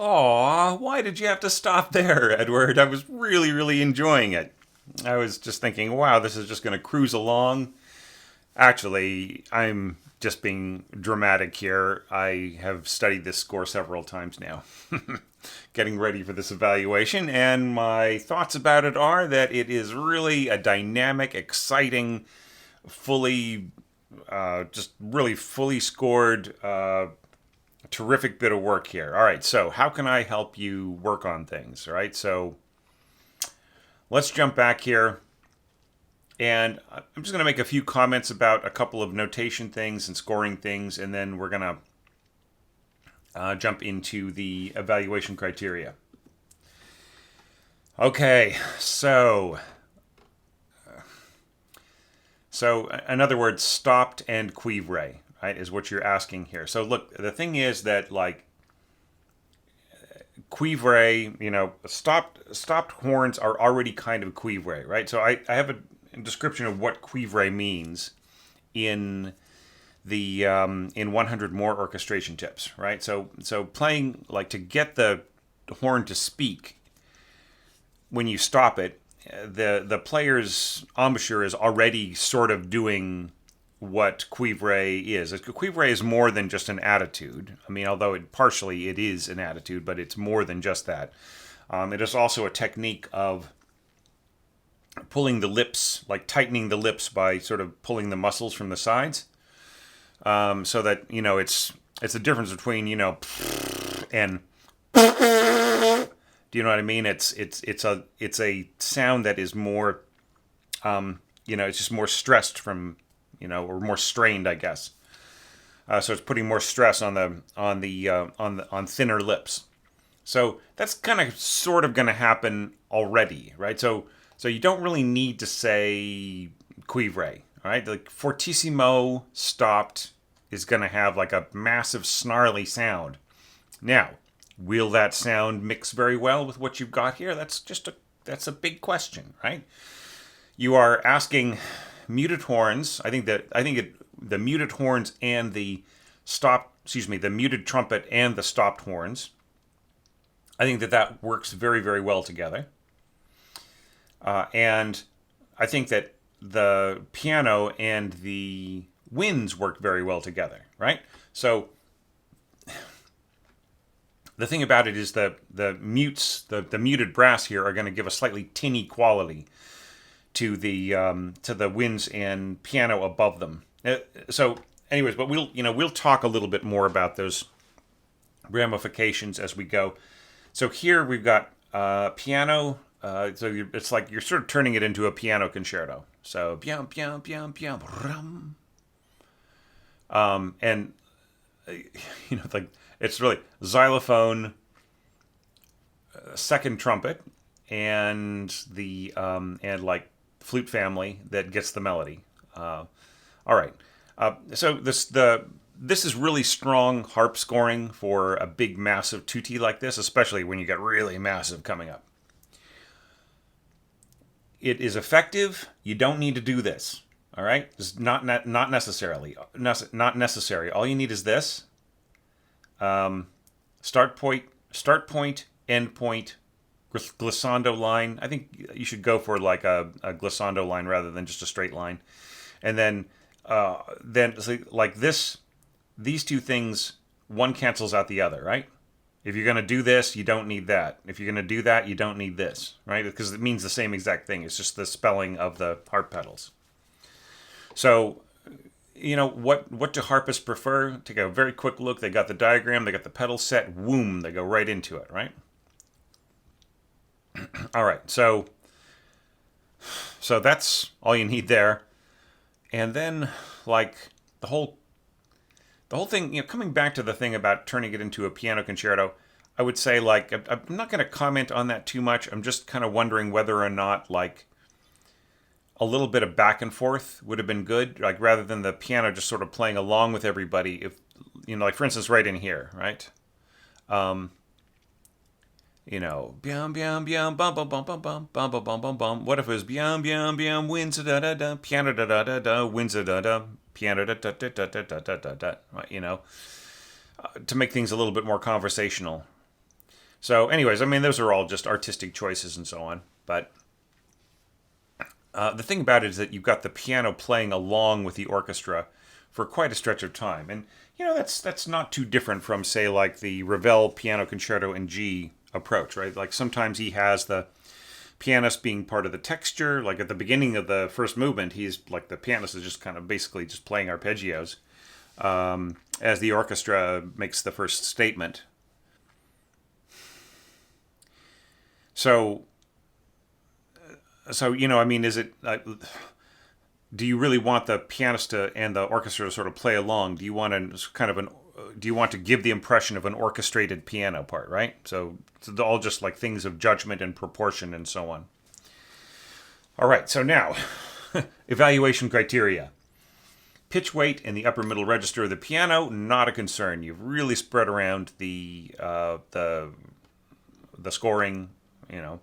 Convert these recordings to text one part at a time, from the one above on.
Aw, why did you have to stop there, Edward? I was really, really enjoying it. I was just thinking, wow, this is just going to cruise along. Actually, I'm just being dramatic here. I have studied this score several times now, getting ready for this evaluation, and my thoughts about it are that it is really a dynamic, exciting, fully, just really fully scored, terrific bit of work here. All right, so how can I help you work on things? All right, so let's jump back here. And I'm just going to make a few comments about a couple of notation things and scoring things, and then we're going to jump into the evaluation criteria. Okay, so in other words, stopped and cuivre, right, is what you're asking here. So look, the thing is that like cuivre, stopped horns are already kind of cuivre, right? So I have a description of what cuivre means in the in 100 more orchestration tips, right? So playing like to get the horn to speak when you stop it, the player's embouchure is already sort of doing what cuivre is. Cuivre is more than just an attitude. I mean, although partially it is an attitude, but it's more than just that. It is also a technique of pulling the lips, like tightening the lips by sort of pulling the muscles from the sides, so that it's the difference between and do you know what I mean? It's a sound that is more it's just more stressed from or more strained, I guess. So it's putting more stress on on thinner lips. So that's kind of sort of going to happen already, right? So you don't really need to say cuivre, all right? Like fortissimo stopped is going to have like a massive snarly sound. Now, will that sound mix very well with what you've got here? That's a big question, right? You are asking muted horns. The muted horns and the muted trumpet and the stopped horns. I think that works very, very well together. And I think that the piano and the winds work very well together, right? So the thing about it is the mutes, the muted brass here are going to give a slightly tinny quality to the winds and piano above them. So, anyways, but we'll talk a little bit more about those ramifications as we go. So here we've got piano. It's like you're sort of turning it into a piano concerto. So piam piam piam piam rum. And like it's really xylophone, second trumpet, and the and like flute family that gets the melody. All right. So this is really strong harp scoring for a big massive tutti like this, especially when you get really massive coming up. It is effective. You don't need to do this. All right, it's not necessarily not necessary. All you need is this: start point, end point, glissando line. I think you should go for like a glissando line rather than just a straight line. And then so like this, these two things, one cancels out the other, right? If you're going to do this, you don't need that. If you're going to do that, you don't need this, right? Because it means the same exact thing. It's just the spelling of the harp pedals. So, what do harpists prefer? Take a very quick look. They got the diagram. They got the pedal set. Whoom, they go right into it, right? All right, so that's all you need there. And then, like, the whole thing, coming back to the thing about turning it into a piano concerto, I would say, like, I'm not going to comment on that too much. I'm just kind of wondering whether or not, like, a little bit of back and forth would have been good, like, rather than the piano just sort of playing along with everybody. If, like, for instance, right in here, right? Biam biam biam bum bum bum bum bum bum bum bum bum bum. What if it was biam biam biam wins da da da piano da da da da wins da da piano da da da da da da da da, right? To make things a little bit more conversational. So, anyways, I mean, those are all just artistic choices and so on. But the thing about it is that you've got the piano playing along with the orchestra for quite a stretch of time, and that's not too different from, say, like the Ravel Piano Concerto in G approach, right? Like sometimes he has the pianist being part of the texture. Like at the beginning of the first movement, he's like the pianist is just kind of basically just playing arpeggios as the orchestra makes the first statement. So, I mean, is it? Do you really want the pianist and the orchestra to sort of play along? Do you want Do you want to give the impression of an orchestrated piano part, right? So it's all just like things of judgment and proportion and so on. All right, so now evaluation criteria. Pitch weight in the upper middle register of the piano, not a concern. You've really spread around the scoring, you know.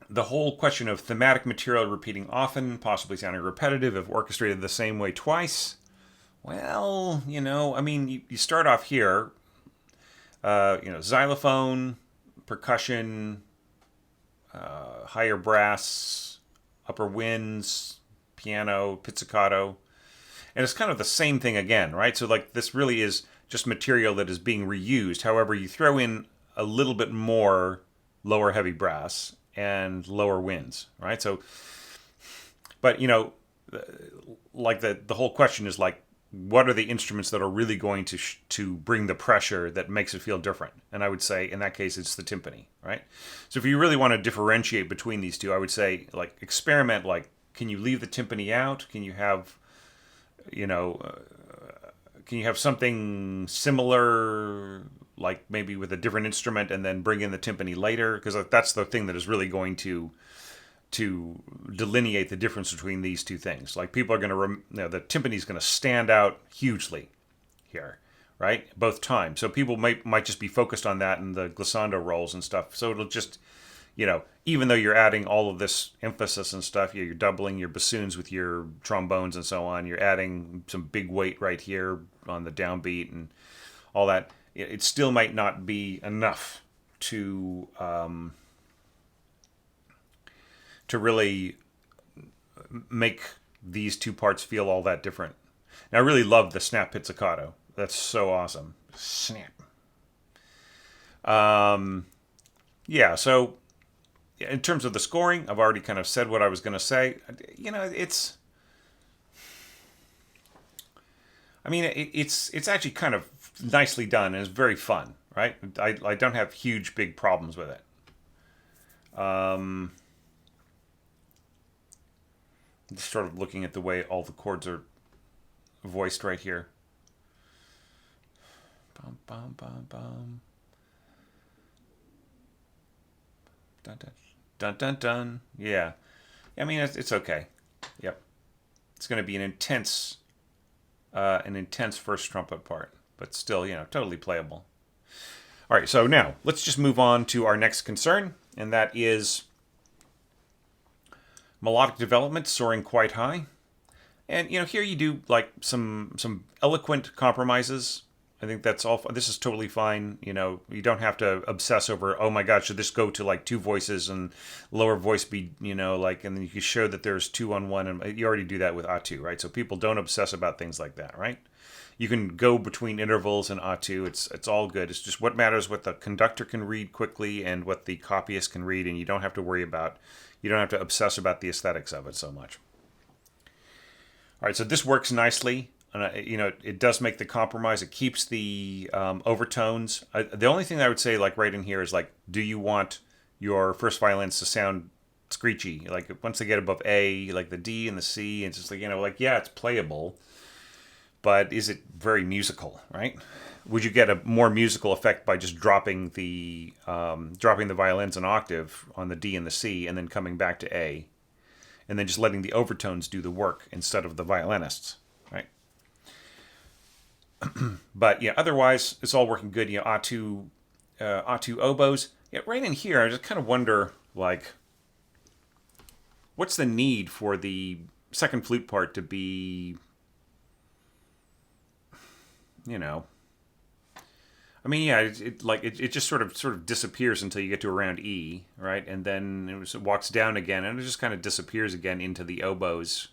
The whole question of thematic material repeating often, possibly sounding repetitive, if orchestrated the same way twice. Well, I mean, you start off here, xylophone, percussion, higher brass, upper winds, piano, pizzicato. And it's kind of the same thing again, right? So, like, this really is just material that is being reused. However, you throw in a little bit more lower heavy brass and lower winds, right? So, but, like the whole question is like, what are the instruments that are really going to bring the pressure that makes it feel different? And I would say in that case it's the timpani, right? So if you really want to differentiate between these two, I would say like experiment. Like, can you leave the timpani out? Can you have, can you have something similar, like maybe with a different instrument, and then bring in the timpani later? Because that's the thing that is really going to delineate the difference between these two things. Like people are going to, the timpani is going to stand out hugely here, right? Both times. So people might just be focused on that and the glissando rolls and stuff. So it'll just, even though you're adding all of this emphasis and stuff, you're doubling your bassoons with your trombones and so on. You're adding some big weight right here on the downbeat and all that. It still might not be enough to really make these two parts feel all that different. And I really love the snap pizzicato. That's so awesome. Snap. Yeah, so in terms of the scoring, I've already kind of said what I was going to say. It's actually kind of nicely done and it's very fun, right? I don't have huge, big problems with it. Just sort of looking at the way all the chords are voiced right here. Bum, bum, bum, bum. Dun, dun, dun, dun, dun. Yeah. I mean, it's okay. Yep. It's going to be an intense first trumpet part, but still, totally playable. All right, so now let's just move on to our next concern, and that is melodic development soaring quite high. And here you do like some eloquent compromises. I think that's all. This is totally fine. You don't have to obsess over, oh my God, should this go to like two voices and lower voice be, like, and then you can show that there's two on one, and you already do that with A2, right? So people don't obsess about things like that, right? You can go between intervals and A2. It's all good. It's just what matters what the conductor can read quickly and what the copyist can read, and you don't have to obsess about the aesthetics of it so much. All right, so this works nicely. It does make the compromise. It keeps the overtones. The only thing I would say, like right in here, is like, do you want your first violins to sound screechy? Like once they get above A, like the D and the C, it's just like yeah, it's playable, but is it very musical, right? Would you get a more musical effect by just dropping the violins an octave on the D and the C, and then coming back to A, and then just letting the overtones do the work instead of the violinists, right? But yeah, otherwise it's all working good. A2 oboes. Yeah, right in here, I just kind of wonder, like, what's the need for the second flute part to be, I mean, yeah, it just sort of disappears until you get to around E, right? And then it walks down again, and it just kind of disappears again into the oboes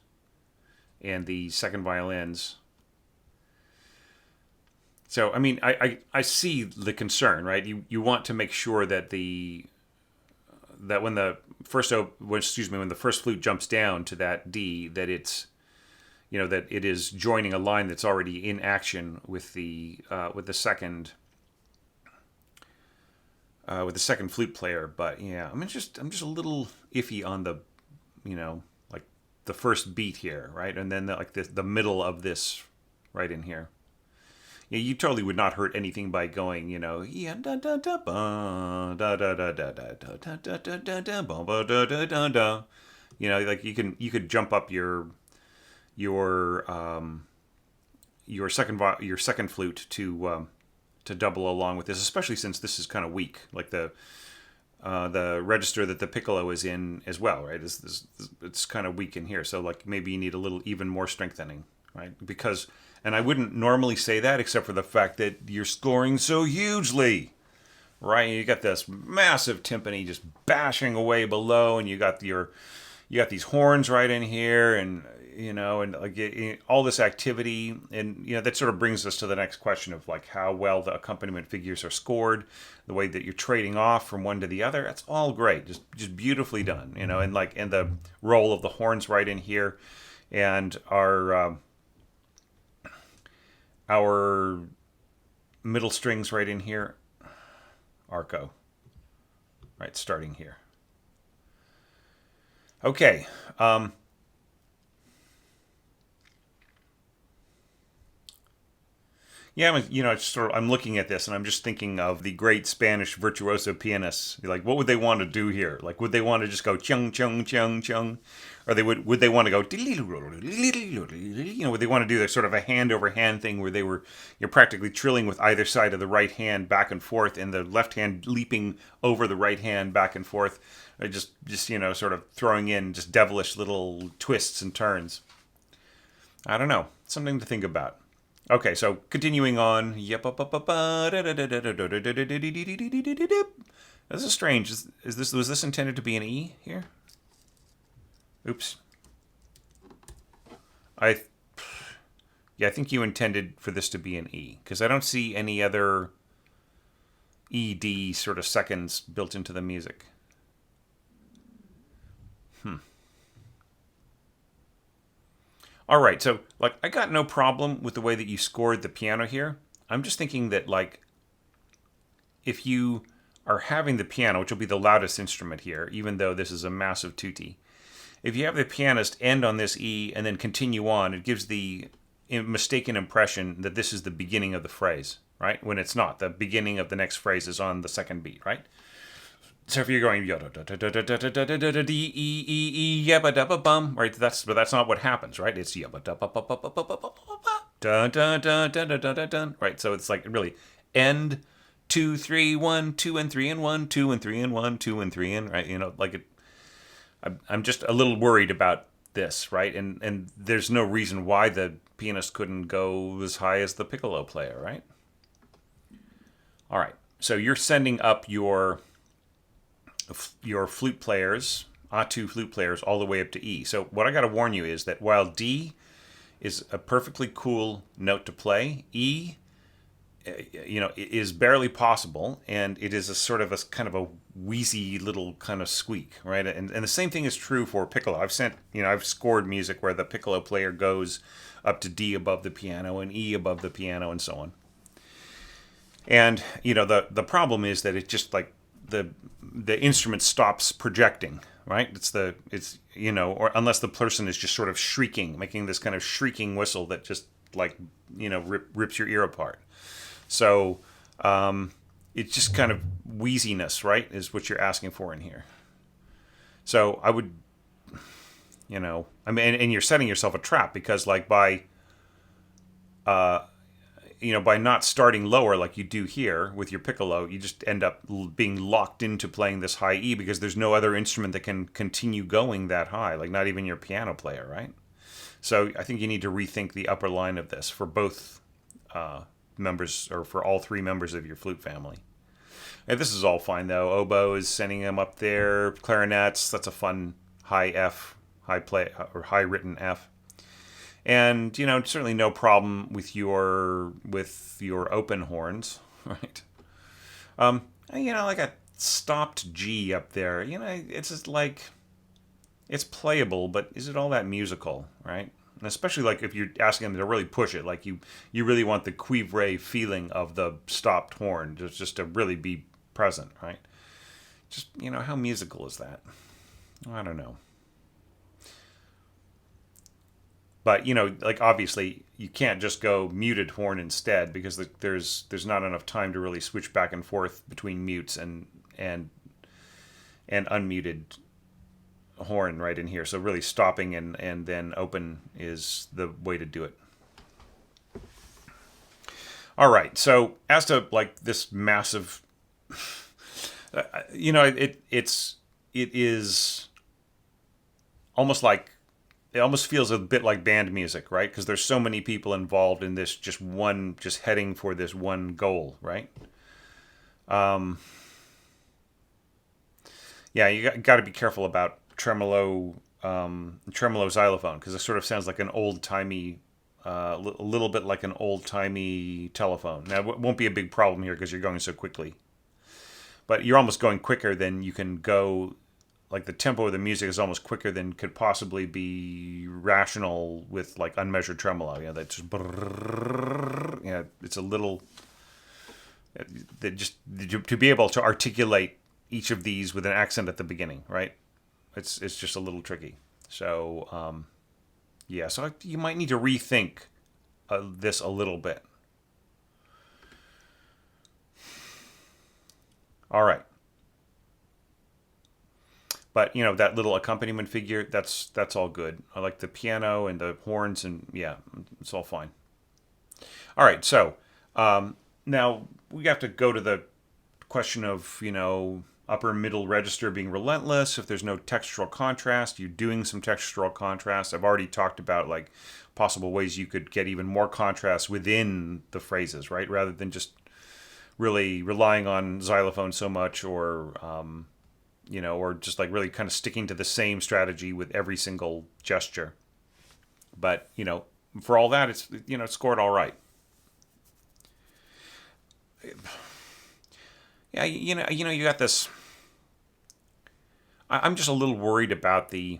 and the second violins. So, I mean, I see the concern, right? You want to make sure that when the when the first flute jumps down to that D, that it's that it is joining a line that's already in action with the second flute player. But yeah, I'm just a little iffy on the like the first beat here, right? And then the middle of this right in here. Yeah, you totally would not hurt anything by going, yeah, da da da ba da da da da da da da da da da ba da da da da. Like you could jump up your your second flute to double along with this, especially since this is kind of weak, like the register that the piccolo is in as well, right? It's kind of weak in here, so like maybe you need a little even more strengthening, right? Because, and I wouldn't normally say that except for the fact that you're scoring so hugely, right? You got this massive timpani just bashing away below, and you got these horns right in here, and and like all this activity, and that sort of brings us to the next question of like how well the accompaniment figures are scored, the way that you're trading off from one to the other. That's all great, just beautifully done, and the role of the horns right in here, and our middle strings right in here, arco, right, starting here. Okay. Yeah, it's I'm looking at this and I'm just thinking of the great Spanish virtuoso pianists. Like, what would they want to do here? Like, would they want to just go chung chung chung chung, or would they want to go would they want to do the sort of a hand over hand thing where you're practically trilling with either side of the right hand back and forth, and the left hand leaping over the right hand back and forth, or just sort of throwing in just devilish little twists and turns. I don't know, something to think about. Okay, so continuing on. This is strange. Was this intended to be an E here? Oops. I think you intended for this to be an E, because I don't see any other ED sort of seconds built into the music. All right, so like I got no problem with the way that you scored the piano here. I'm just thinking that like if you are having the piano, which will be the loudest instrument here, even though this is a massive tutti, if you have the pianist end on this E and then continue on, it gives the mistaken impression that this is the beginning of the phrase, right? When it's not. The beginning of the next phrase is on the second beat, right? So if you're going right, that's not what happens, right? It's right. So it's like really end 2 3 1 2 and 3 and 1 2 and 3 and 1 2 and 3 and right. Like it. I'm just a little worried about this, right? And there's no reason why the pianist couldn't go as high as the piccolo player, right? All right. So you're sending up your flute players, A2 flute players, all the way up to E. So what I got to warn you is that while D is a perfectly cool note to play, E, is barely possible, and it is a sort of a kind of a wheezy little kind of squeak, right? And the same thing is true for piccolo. I've scored music where the piccolo player goes up to D above the piano and E above the piano and so on. And the problem is that it just like the instrument stops projecting, right? Or unless the person is just sort of shrieking, making this kind of shrieking whistle that just like rips your ear apart. So it's just kind of wheeziness, right, is what you're asking for in here. So I would, and you're setting yourself a trap, because like by not starting lower like you do here with your piccolo, you just end up being locked into playing this high E, because there's no other instrument that can continue going that high, like not even your piano player, right? So I think you need to rethink the upper line of this for both members or for all three members of your flute family. And this is all fine though. Oboe is sending them up there. Clarinets, that's a fun high F, high play or high written F. And certainly no problem with your open horns, right? Like a stopped G up there. It's just like it's playable, but is it all that musical, right? And especially like if you're asking them to really push it, like you really want the cuivre feeling of the stopped horn just to really be present, right? Just how musical is that? I don't know. But like obviously you can't just go muted horn instead because there's not enough time to really switch back and forth between mutes and unmuted horn right in here. So really stopping and then open is the way to do it. All right. So as to like this massive, it is almost like. It almost feels a bit like band music, right? Because there's so many people involved in this, just heading for this one goal, right? Yeah, you got to be careful about tremolo xylophone because it sort of sounds like an old timey, a little bit like an old timey telephone. Now, it won't be a big problem here because you're going so quickly, but you're almost going quicker than you can go. Like the tempo of the music is almost quicker than could possibly be rational with like unmeasured tremolo. That's just it's a little that just to be able to articulate each of these with an accent at the beginning, right? It's just a little tricky. So so you might need to rethink this a little bit. All right. But that little accompaniment figure, that's all good. I like the piano and the horns, and yeah, it's all fine. All right, so now we have to go to the question of upper middle register being relentless. If there's no textural contrast, you're doing some textural contrast. I've already talked about like possible ways you could get even more contrast within the phrases, right? Rather than just really relying on xylophone so much, or or just like really kind of sticking to the same strategy with every single gesture. But, for all that, it's, it scored all right. Yeah, you got this. I'm just a little worried about the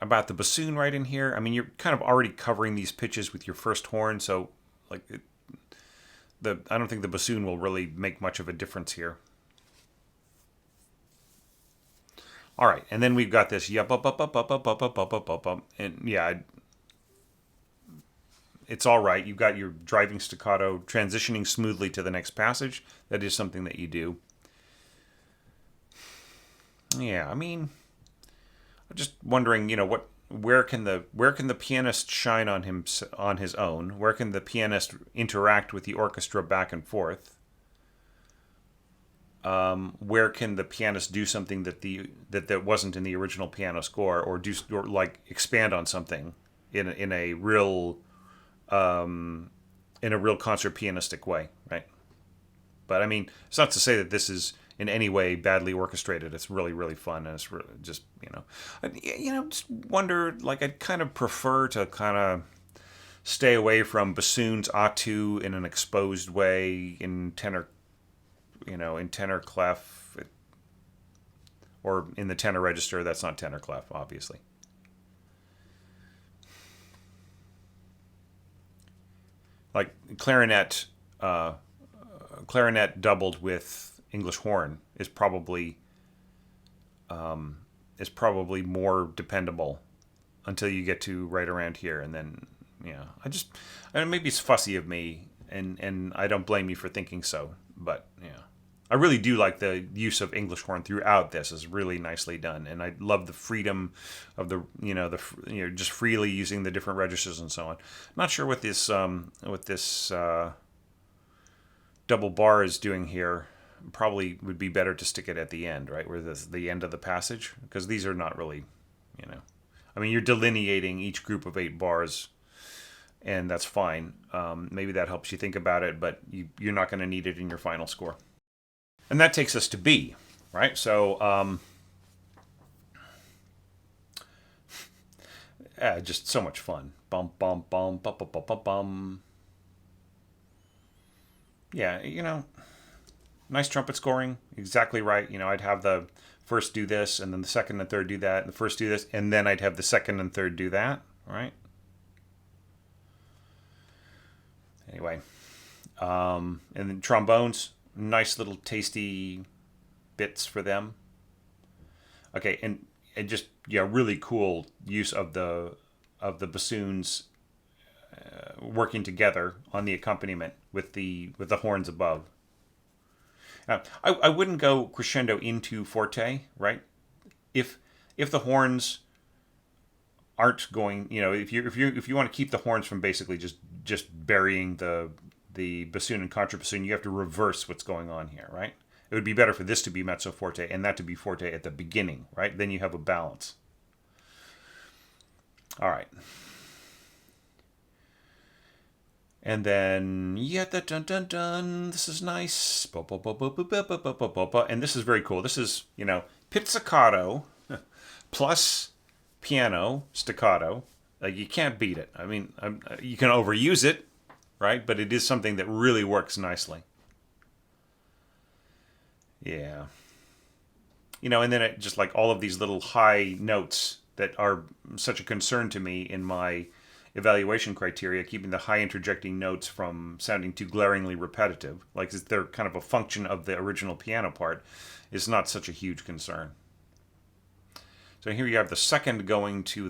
bassoon right in here. I mean, you're kind of already covering these pitches with your first horn, so like I don't think the bassoon will really make much of a difference here. All right, and then we've got this yup up up up up up up up up up up up, and yeah, it's all right. You've got your driving staccato transitioning smoothly to the next passage. That is something that you do. Yeah, I mean, I'm just wondering, where can the pianist shine on his own? Where can the pianist interact with the orchestra back and forth? Where can the pianist do something that wasn't in the original piano score, or like expand on something in a real concert pianistic way, right? But I mean, it's not to say that this is in any way badly orchestrated. It's really, really fun, and it's really just just wonder. Like, I'd kind of prefer to kind of stay away from bassoons A2 in an exposed way in tenor, in tenor clef, or in the tenor register. That's not tenor clef, obviously. Like clarinet doubled with English horn is probably more dependable until you get to right around here, and then maybe it's fussy of me, and I don't blame you for thinking so, but yeah. I really do like the use of English horn throughout this. Is really nicely done, and I love the freedom of just freely using the different registers and so on. I'm not sure what this double bar is doing here. Probably would be better to stick it at the end, right, where the end of the passage, because these are not really, I mean, you're delineating each group of 8 bars, and that's fine. Maybe that helps you think about it, but you're not going to need it in your final score. And that takes us to B, right? So just so much fun. Bum bum bum bum bum bum bum bum. Yeah, nice trumpet scoring. Exactly right. I'd have the first do this, and then the second and third do that, and the first do this, and then I'd have the second and third do that. Right. Anyway, and then trombones, nice little tasty bits for them. Okay, and just really cool use of the bassoons working together on the accompaniment with the horns above. I wouldn't go crescendo into forte, right? If the horns aren't going, if you want to keep the horns from basically just burying the bassoon and contrabassoon, you have to reverse what's going on here, right? It would be better for this to be mezzo forte and that to be forte at the beginning, right? Then you have a balance. All right. And then, dun dun dun, this is nice. And this is very cool. This is, pizzicato plus piano staccato. You can't beat it. I mean, you can overuse it, right? But it is something that really works nicely. Yeah. And then it just like all of these little high notes that are such a concern to me in my evaluation criteria, keeping the high interjecting notes from sounding too glaringly repetitive, like they're kind of a function of the original piano part, is not such a huge concern. So here you have the second going to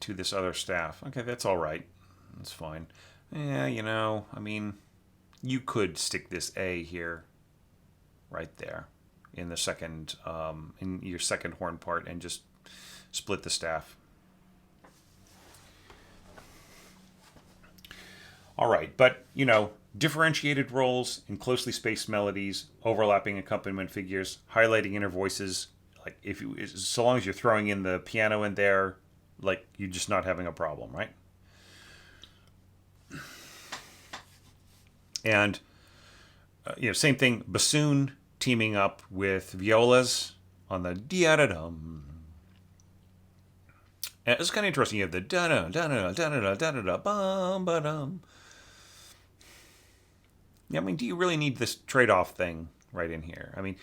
this other staff. Okay, that's all right. That's fine. Yeah, I mean, you could stick this A here, right there, in the second, in your second horn part, and just split the staff. All right, but differentiated roles in closely spaced melodies, overlapping accompaniment figures, highlighting inner voices. Like so long as you're throwing in the piano in there, like you're just not having a problem, right? And same thing, bassoon teaming up with violas on the dia-da-dum. And it's kind of interesting. You have the da-da, da-da, da-da, da-da, bum, ba-dum. Yeah, I mean, do you really need this trade-off thing right in here? I mean,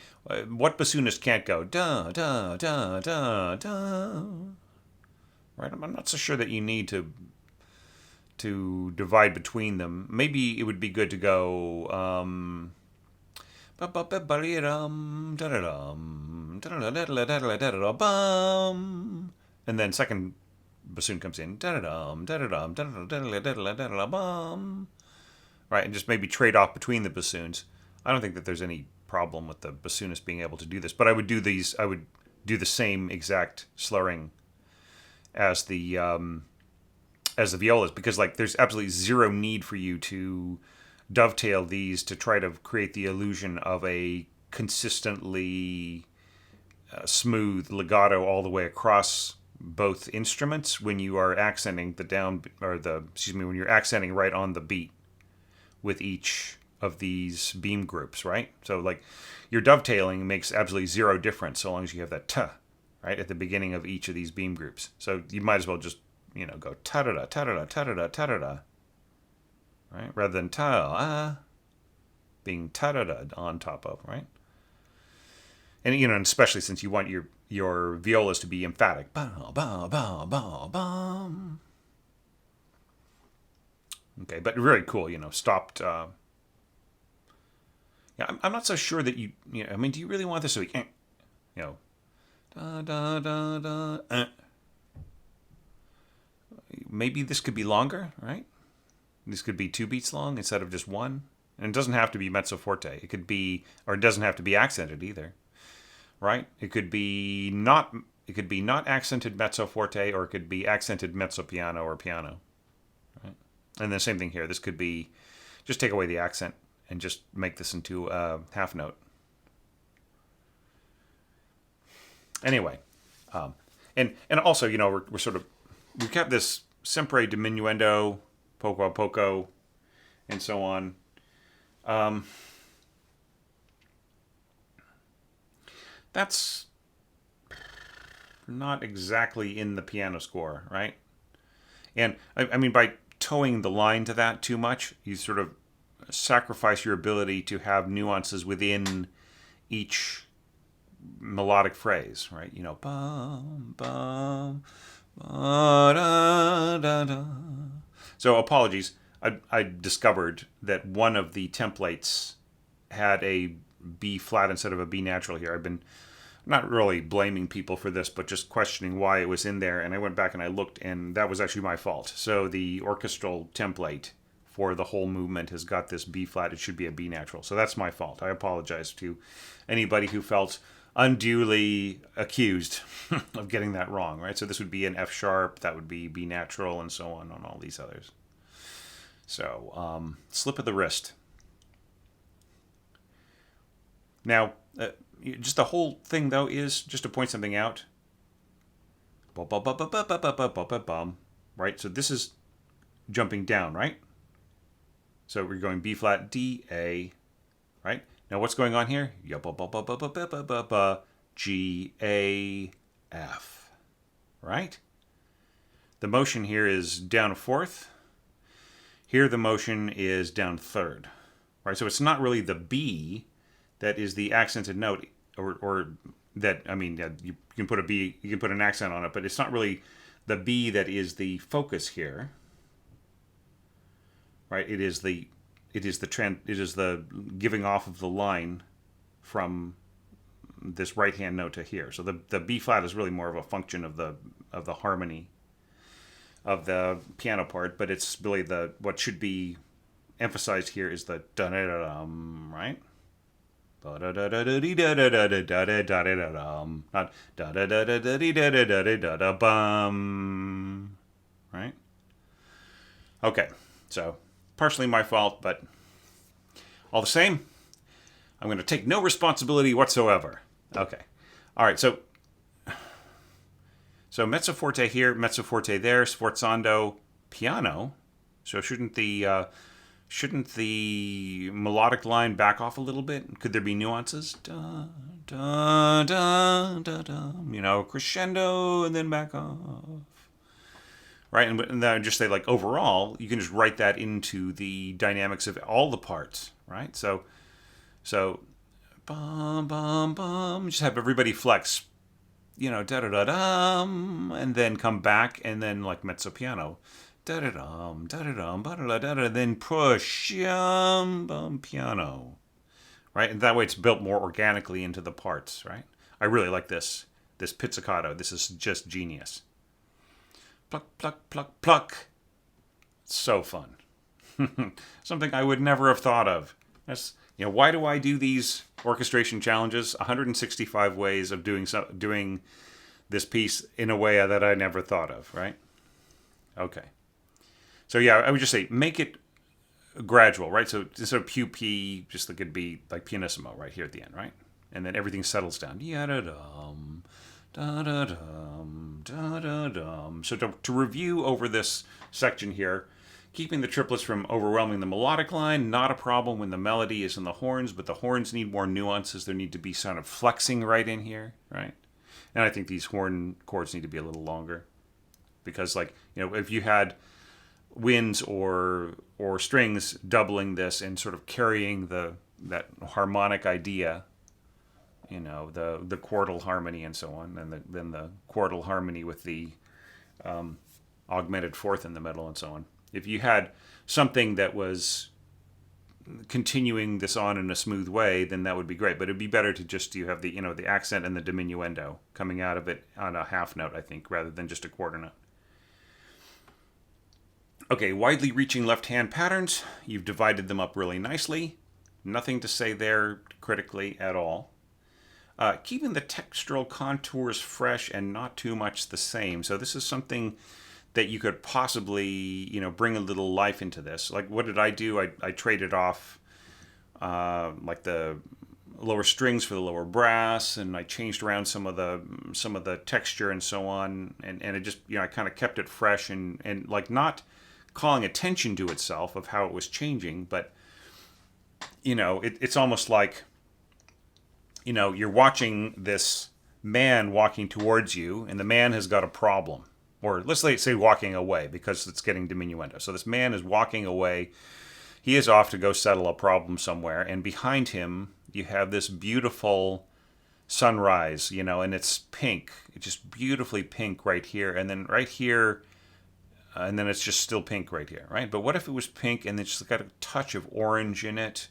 what bassoonist can't go da, da, da, da, da? Right? I'm not so sure that you need to divide between them. Maybe it would be good to go and then second bassoon comes in, right, and just maybe trade off between the bassoons. I don't think that there's any problem with the bassoonist being able to do this, but I would do the same exact slurring as the violas, because like there's absolutely zero need for you to dovetail these to try to create the illusion of a consistently smooth legato all the way across both instruments when you are accenting when you're accenting right on the beat with each of these beam groups, right? So like your dovetailing makes absolutely zero difference so long as you have that t, right, at the beginning of each of these beam groups. So you might as well just go ta-da-da, ta-da-da, ta-da-da, ta-da-da, right? Rather than ta being ta-da-da on top of, right? And, and especially since you want your violas to be emphatic. Bow, bow, bow, bow, bow. Okay, but really cool, stopped. Yeah, I'm not so sure that I mean, do you really want this to be, da, da, da, da, Maybe this could be longer, right? This could be 2 beats long instead of just 1. And it doesn't have to be mezzo forte. It could be, or it doesn't have to be accented either, right? It could be not accented mezzo forte, or it could be accented mezzo piano or piano, right? And the same thing here. This could be, just take away the accent and just make this into a half note. Anyway, And also, we're sort of, we've got this sempre diminuendo, poco a poco, and so on. That's not exactly in the piano score, right? And I mean, by towing the line to that too much, you sort of sacrifice your ability to have nuances within each melodic phrase, right? Bum, bum, ba, da, da, da. So apologies. I discovered that one of the templates had a B flat instead of a B natural here. I've been not really blaming people for this, but just questioning why it was in there. And I went back and I looked, and that was actually my fault. So the orchestral template for the whole movement has got this B flat. It should be a B natural. So that's my fault. I apologize to anybody who felt unduly accused of getting that wrong, right? So this would be an F sharp, that would be B natural, and so on all these others. So, slip of the wrist. Now, just the whole thing, though, is just to point something out. Right? So this is jumping down, right? So we're going B flat, D, A, right? Now what's going on here? G, A, F, right? The motion here is down a fourth. Here the motion is down third, right? So it's not really the B that is the accented note, or that, I mean, you can put a B, you can put an accent on it, but it's not really the B that is the focus here, right? It is the giving off of the line from this right hand note to here. So the B flat is really more of a function of the harmony of the piano part, but it's really what should be emphasized here is the da da da dum, right? Not da da da da da da da da da dum, not da da da da da da da da da da bum, right? Okay, so partially my fault, but all the same, I'm going to take no responsibility whatsoever. Okay, all right, so mezzo forte here, mezzo forte there, sforzando, piano. So shouldn't the melodic line back off a little bit? Could there be nuances? Da, da, da, da, da. Crescendo and then back off. Right, and then just say, like, overall, you can just write that into the dynamics of all the parts, right? So, bum, bum, bum, just have everybody flex, da da da dum, and then come back, and then like mezzo piano, da da dum, da da dum, da da da da, then push, bum, piano, right? And that way it's built more organically into the parts, right? I really like this pizzicato. This is just genius. Pluck, pluck, pluck, pluck. So fun. Something I would never have thought of. That's, why do I do these orchestration challenges? 165 ways of doing this piece in a way that I never thought of, right? Okay. So yeah, I would just say make it gradual, right? So instead of pew P, just like it'd be like pianissimo right here at the end, right? And then everything settles down. Ya-da-dum, da-da-dum, da-da-dum. So to review over this section here, keeping the triplets from overwhelming the melodic line, not a problem when the melody is in the horns, but the horns need more nuances. There need to be sort of flexing right in here, right? And I think these horn chords need to be a little longer. Because, like, if you had winds or strings doubling this and sort of carrying that harmonic idea, the quartal harmony and so on, and then the quartal harmony with the augmented fourth in the middle and so on. If you had something that was continuing this on in a smooth way, then that would be great. But it'd be better to just have the the accent and the diminuendo coming out of it on a half note, I think, rather than just a quarter note. Okay, widely reaching left-hand patterns. You've divided them up really nicely. Nothing to say there critically at all. Keeping the textural contours fresh and not too much the same. So this is something that you could possibly, bring a little life into this. Like, what did I do? I traded off like the lower strings for the lower brass, and I changed around some of the texture and so on, and it just, I kind of kept it fresh, and like not calling attention to itself of how it was changing, but it's almost like you're watching this man walking towards you, and the man has got a problem, or let's say walking away, because it's getting diminuendo. So this man is walking away. He is off to go settle a problem somewhere, and behind him you have this beautiful sunrise, and it's pink. It's just beautifully pink right here, and then right here, and then it's just still pink right here, right? But what if it was pink and it's got a touch of orange in it,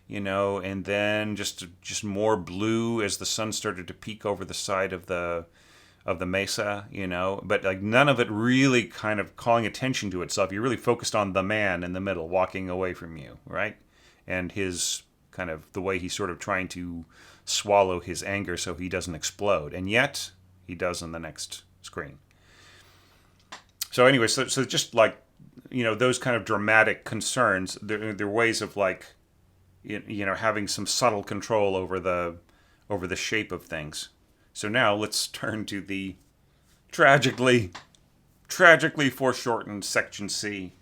and then just more blue as the sun started to peek over the side of the mesa, but like none of it really kind of calling attention to itself. You're really focused on the man in the middle walking away from you, right? And his kind of the way he's sort of trying to swallow his anger so he doesn't explode, and yet he does in the next screen. So anyway, so just like those kind of dramatic concerns, they're ways of like having some subtle control over the shape of things. So now let's turn to the tragically foreshortened section C.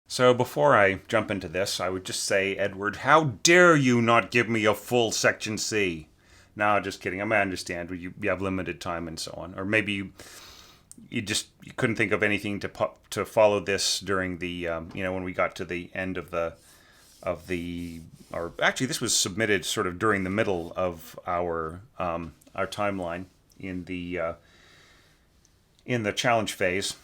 So before I jump into this, I would just say, Edward, how dare you not give me a full section C? No, just kidding. I understand you have limited time and so on, or maybe you couldn't think of anything to follow this during the when we got to the end of the or actually this was submitted sort of during the middle of our timeline in the challenge phase.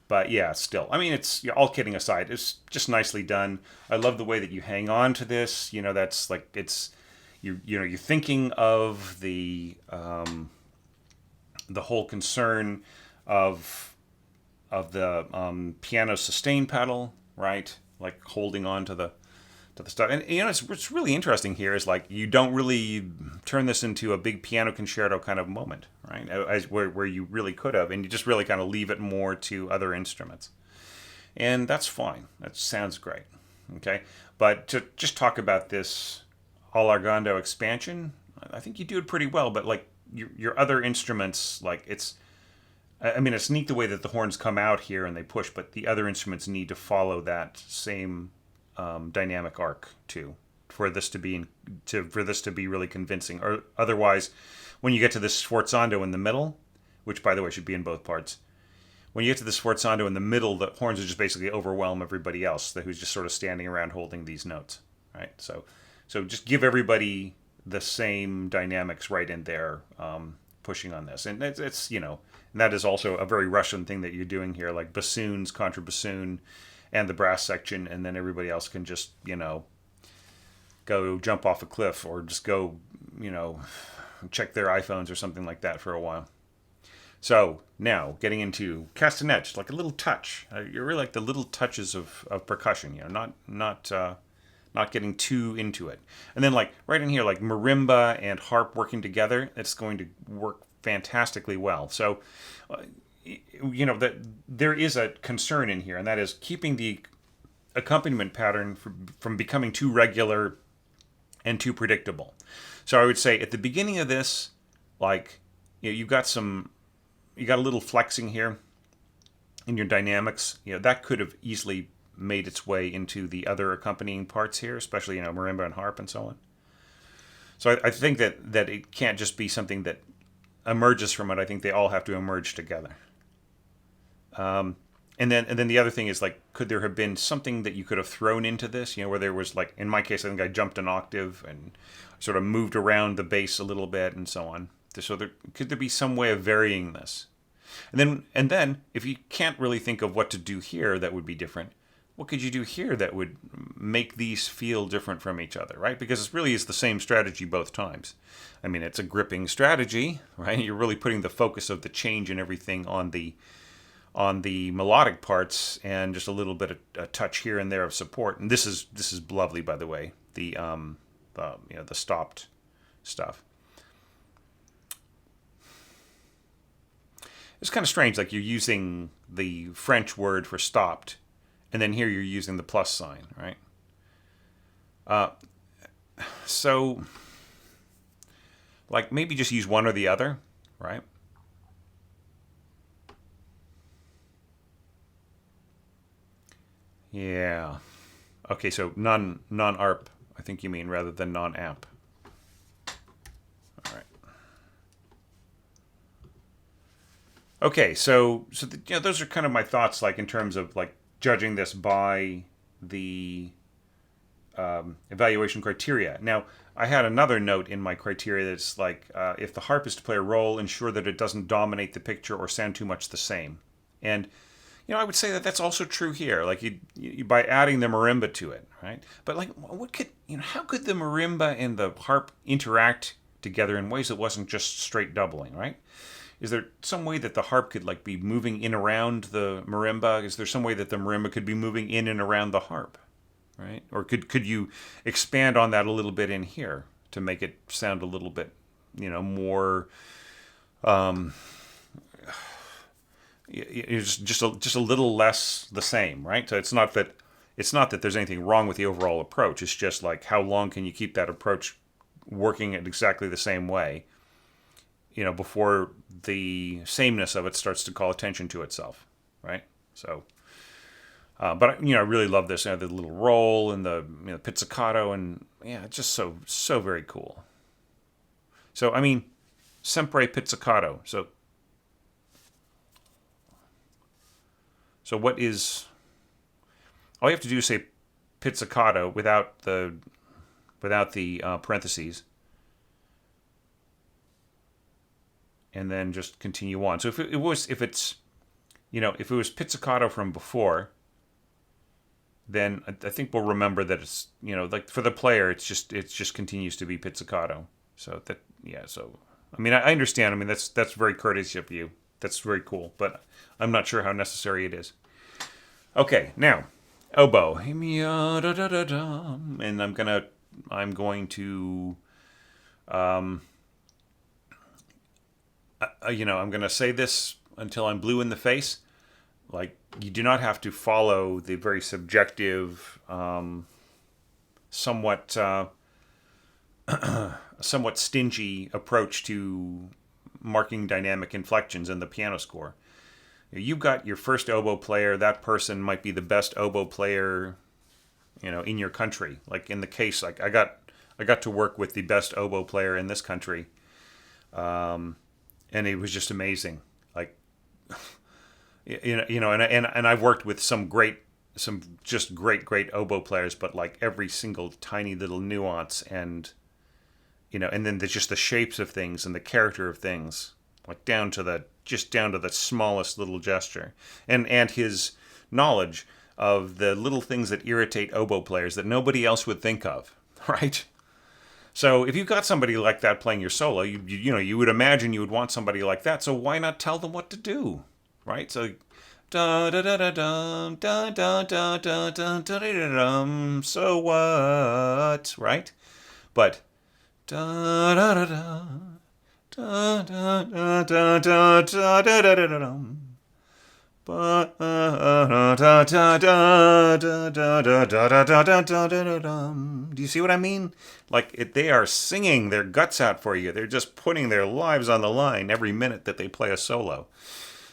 But yeah, still, it's all kidding aside, it's just nicely done. I love the way that you hang on to this. That's like it's you're thinking of the whole concern of the piano sustain pedal, right? Like holding on to the stuff. And what's really interesting here is like you don't really turn this into a big piano concerto kind of moment, right? Where you really could have, and you just really kind of leave it more to other instruments. And that's fine. That sounds great. Okay? But to just talk about this all largando expansion, I think you do it pretty well, but like your other instruments, like it's neat the way that the horns come out here and they push, but the other instruments need to follow that same dynamic arc too, for this to be really convincing. Or otherwise, when you get to this sforzando in the middle, which by the way should be in both parts, when you get to the sforzando in the middle, the horns are just basically overwhelm everybody else who's just sort of standing around holding these notes, right? So just give everybody the same dynamics right in there, pushing on this, and it's and that is also a very Russian thing that you're doing here, like bassoons, contrabassoon, and the brass section, and then everybody else can just, go jump off a cliff or just go, check their iPhones or something like that for a while. So now getting into castanets, like a little touch. You really like the little touches of percussion, not getting too into it. And then like right in here, like marimba and harp working together, it's going to work fantastically well. So that there is a concern in here, and that is keeping the accompaniment pattern from becoming too regular and too predictable. So I would say at the beginning of this, like you got a little flexing here in your dynamics. That could have easily made its way into the other accompanying parts here, especially marimba and harp and so on. So I think that it can't just be something that emerges from it. I think they all have to emerge together. And then the other thing is, like, could there have been something that you could have thrown into this, where there was, like, in my case, I think I jumped an octave and sort of moved around the bass a little bit and so on. So could there be some way of varying this? And then if you can't really think of what to do here that would be different, what could you do here that would make these feel different from each other, right? Because it really is the same strategy both times. It's a gripping strategy, right? You're really putting the focus of the change and everything on the melodic parts, and just a little bit of a touch here and there of support. And this is lovely, by the way. The stopped stuff. It's kind of strange, like you're using the French word for stopped, and then here you're using the plus sign, right? So Like maybe just use one or the other, right? Yeah. Okay, so non-ARP, I think you mean, rather than non-amp. All right. Okay, those are kind of my thoughts, like in terms of like judging this by the evaluation criteria. Now, I had another note in my criteria that's like, if the harp is to play a role, ensure that it doesn't dominate the picture or sound too much the same. And I would say that that's also true here. Like you by adding the marimba to it, right? But like, what could how could the marimba and the harp interact together in ways that wasn't just straight doubling, right? Is there some way that the harp could like be moving in around the marimba? Is there some way that the marimba could be moving in and around the harp, right? Or could you expand on that a little bit in here to make it sound a little bit, more it's just a little less the same, right? So it's not that there's anything wrong with the overall approach. It's just like how long can you keep that approach working at exactly the same way, before the sameness of it starts to call attention to itself, right? So, but I really love this, the little roll and the pizzicato, and yeah, it's just so very cool. So I mean, sempre pizzicato. So what is all you have to do is say pizzicato without the parentheses, and then just continue on. So if it was pizzicato from before, then I think we'll remember that it's like for the player it just continues to be pizzicato. So that yeah. So I mean I understand. I mean that's very courteous of you. That's very cool, but I'm not sure how necessary it is. Okay, now oboe, and I'm going to I'm going to say this until I'm blue in the face. Like you do not have to follow the very subjective, somewhat somewhat stingy approach to marking dynamic inflections in the piano score. You've got your first oboe player. That person might be the best oboe player, in your country. Like in the case, like I got to work with the best oboe player in this country, and it was just amazing. Like, and I've worked with some just great oboe players, but like every single tiny little nuance and and then just the shapes of things and the character of things, like down to the smallest little gesture, and his knowledge of the little things that irritate oboe players that nobody else would think of, right? So if you've got somebody like that playing your solo, you would imagine you would want somebody like that. So why not tell them what to do, right? So da da da da dum da da da da da da da dum. So what, right? But da da da da da da da da da da da da da dum. Do you see what I mean? Like they are singing their guts out for you. They're just putting their lives on the line every minute that they play a solo.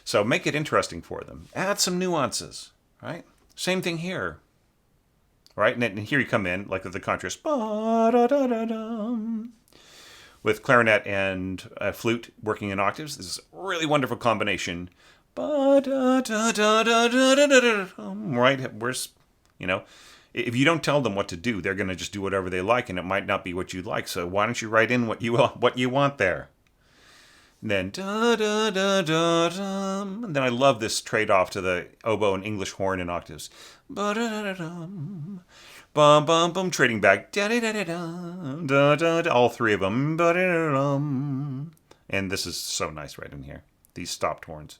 So make it interesting for them. Add some nuances, right? Same thing here, right? And here you come in like the contrast with clarinet and flute working in octaves. This is a really wonderful combination. Right? Where's, if you don't tell them what to do, they're going to just do whatever they like, and it might not be what you like. So why don't you write in what you want there? And then and then I love this trade-off to the oboe and English horn in octaves. Bum bum bum, trading back. All three of them. And this is so nice right in here. These stopped horns.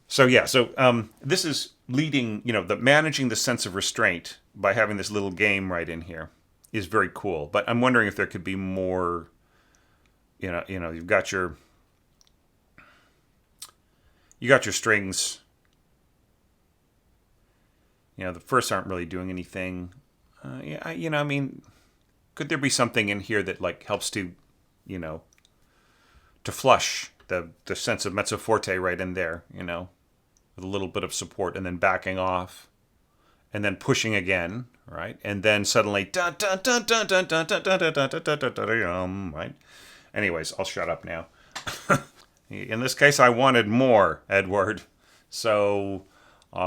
So yeah, this is leading, managing the sense of restraint by having this little game right in here is very cool. But I'm wondering if there could be more. You've got your strings. The firsts aren't really doing anything. I mean, could there be something in here that like helps to to flush the sense of mezzo forte right in there, with a little bit of support, and then backing off, and then pushing again, right? And then suddenly, dun, dun, dun, dun, dun, dun, dun, dun, dun, dun, dun, dun, dun, dun, right? Anyways, I'll shut up now. In this case, I wanted more, Edward. So, it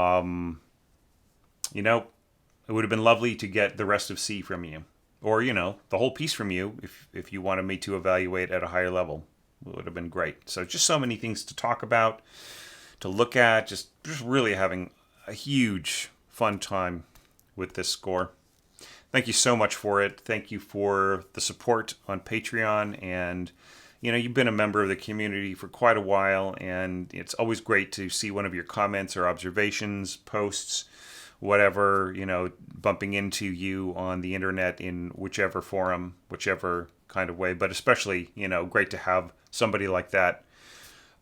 would have been lovely to get the rest of C from you. Or, the whole piece from you if you wanted me to evaluate at a higher level. It would have been great. So just so many things to talk about, to look at, just really having a huge fun time with this score. Thank you so much for it. Thank you for the support on Patreon. And, you've been a member of the community for quite a while. And it's always great to see one of your comments or observations, posts, whatever, bumping into you on the internet in whichever forum, whichever kind of way. But especially, great to have somebody like that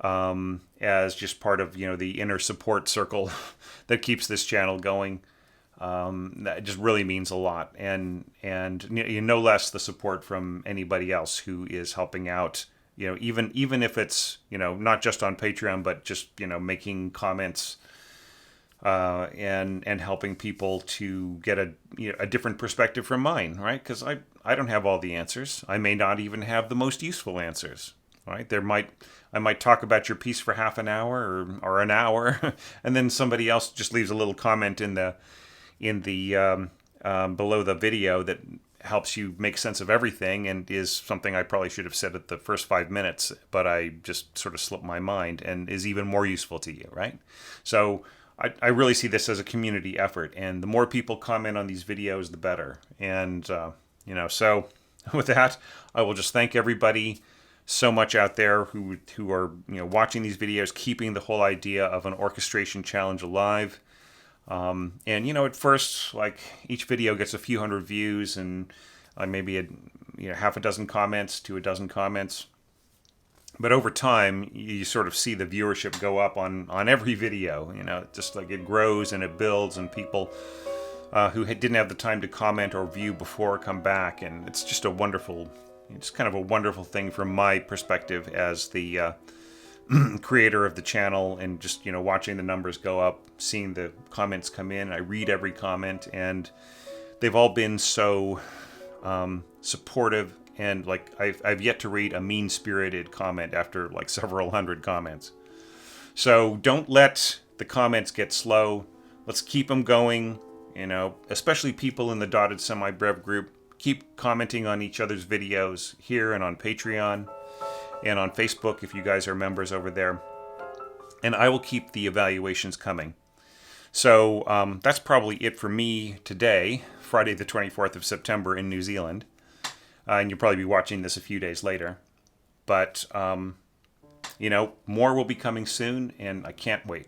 as just part of, the inner support circle that keeps this channel going. That just really means a lot, and no less the support from anybody else who is helping out. Even if it's not just on Patreon, but just making comments and helping people to get a different perspective from mine, right? Because I don't have all the answers. I may not even have the most useful answers, right? I might talk about your piece for half an hour or an hour, and then somebody else just leaves a little comment in the below the video that helps you make sense of everything, and is something I probably should have said at the first 5 minutes, but I just sort of slipped my mind, and is even more useful to you, right? So I really see this as a community effort, and the more people comment on these videos, the better. And so with that, I will just thank everybody so much out there who are watching these videos, keeping the whole idea of an orchestration challenge alive. And at first, like, each video gets a few hundred views and maybe half a dozen comments to a dozen comments. But over time, you sort of see the viewership go up on every video. Just like it grows and it builds, and people who didn't have the time to comment or view before come back, and it's just it's kind of a wonderful thing from my perspective as the creator of the channel, and just watching the numbers go up, seeing the comments come in. I read every comment, and they've all been so supportive, and like I've yet to read a mean-spirited comment after like several hundred comments. So don't let the comments get slow. Let's keep them going, especially people in the Dotted Semi-Brev group. Keep commenting on each other's videos here and on Patreon and on Facebook if you guys are members over there. And I will keep the evaluations coming. So that's probably it for me today, Friday the 24th of September in New Zealand. And you'll probably be watching this a few days later. But, more will be coming soon, and I can't wait.